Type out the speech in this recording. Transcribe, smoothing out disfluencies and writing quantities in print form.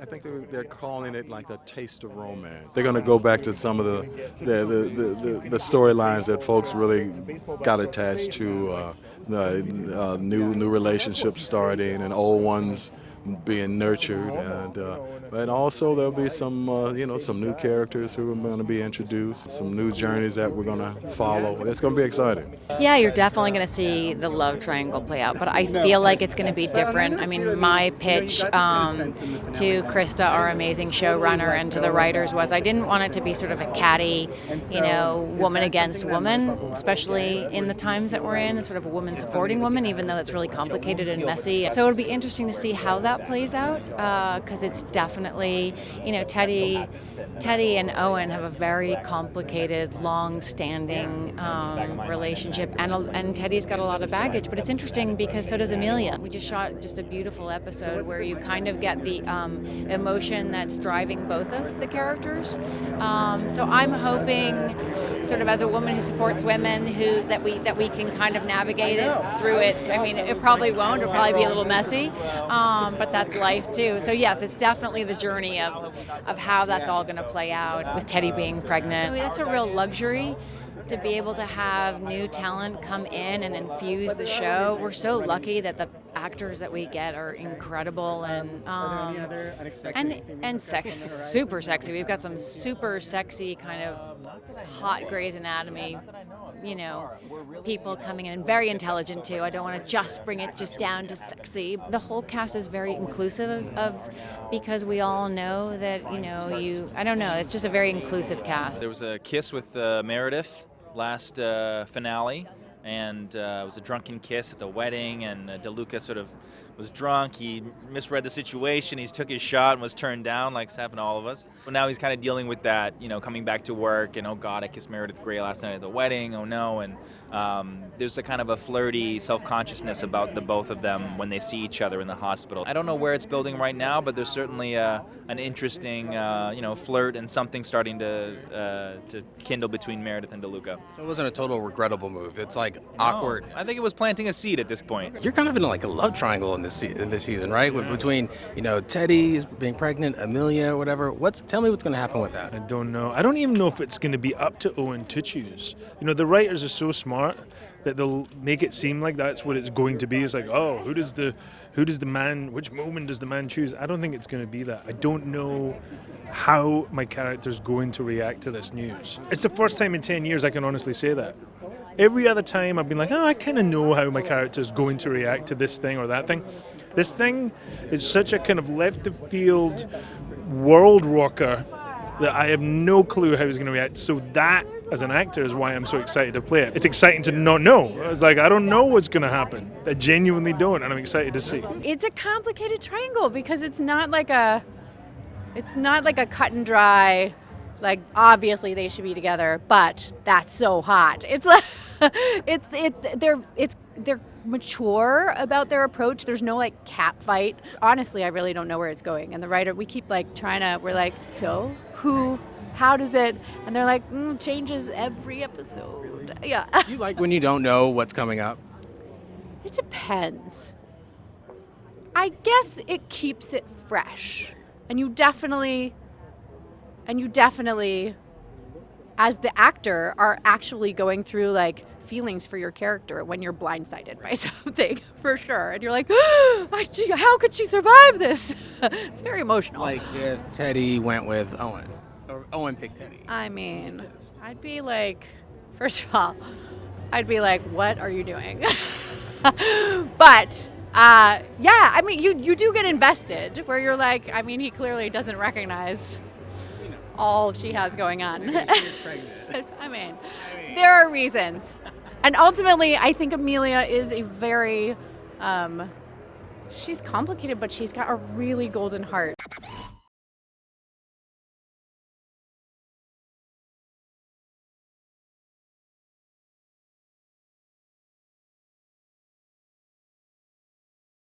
think they're calling it like a taste of romance. They're going to go back to some of the storylines that folks really got attached to, new relationships starting and old ones being nurtured, and also there'll be some some new characters who are going to be introduced, some new journeys that we're going to follow. It's going to be exciting. Yeah, you're definitely going to see the love triangle play out, but I feel like it's going to be different. I mean, my pitch to Krista, our amazing showrunner, and to the writers was I didn't want it to be sort of a catty, woman against woman, especially in the times that we're in, sort of a woman supporting woman, even though it's really complicated and messy. So it'll be interesting to see how that plays out, because it's definitely, Teddy and Owen have a very complicated, long-standing relationship, and Teddy's got a lot of baggage. But it's interesting because so does Amelia. We just shot a beautiful episode where you kind of get the emotion that's driving both of the characters. So I'm hoping, sort of as a woman who supports women, that we can kind of navigate it through it. I mean, it probably won't. It'll probably be a little messy, but that's life too. So yes, it's definitely the journey of how that's all going to play out with Teddy being pregnant. It's a real luxury to be able to have new talent come in and infuse the show. We're so lucky that the actors that we get are incredible and super sexy. We've got some super sexy kind of hot Grey's Anatomy, people coming in, and very intelligent too. I don't want to just bring it just down to sexy. The whole cast is very inclusive of because we all know that, I don't know, it's just a very inclusive cast. There was a kiss with Meredith last finale, and it was a drunken kiss at the wedding, and DeLuca sort of was drunk. He misread the situation. He took his shot and was turned down, like it's happened to all of us. But now he's kind of dealing with that, coming back to work, and oh God, I kissed Meredith Grey last night at the wedding, oh no. And there's a kind of a flirty self-consciousness about the both of them when they see each other in the hospital. I don't know where it's building right now, but there's certainly an interesting, flirt and something starting to kindle between Meredith and DeLuca. So it wasn't a total regrettable move. It's like awkward. I think it was planting a seed at this point. You're kind of in like a love triangle in this season, right? Between Teddy being pregnant, Amelia, whatever. Tell me what's going to happen with that. I don't know. I don't even know if it's going to be up to Owen to choose. The writers are so smart that they'll make it seem like that's what it's going to be. It's like, oh, who does the man, which moment does the man choose? I don't think it's going to be that. I don't know how my character's going to react to this news. It's the first time in 10 years I can honestly say that. Every other time I've been like, I kind of know how my character's going to react to this thing or that thing. This thing is such a kind of left-of-field world rocker that I have no clue how he's going to react. So that, as an actor, is why I'm so excited to play it. It's exciting to not know. It's like, I don't know what's going to happen. I genuinely don't, and I'm excited to see. It's a complicated triangle because it's not like a cut and dry, like obviously they should be together, but that's so hot. It's like they're mature about their approach. There's no like cat fight. Honestly, I really don't know where it's going. And the writer, we keep like we're like, so who, how does it? And they're like, changes every episode. Yeah. Do you like when you don't know what's coming up? It depends. I guess it keeps it fresh. And you definitely, as the actor, are actually going through like feelings for your character when you're blindsided by something, for sure. And you're like, how could she survive this? It's very emotional. Like if Teddy went with Owen, or Owen picked Teddy. I mean, I'd be like, first of all, what are you doing? But yeah, I mean, you do get invested, where you're like, I mean, he clearly doesn't recognize all she has going on. I mean, there are reasons. And ultimately, I think Amelia is a very, she's complicated, but she's got a really golden heart.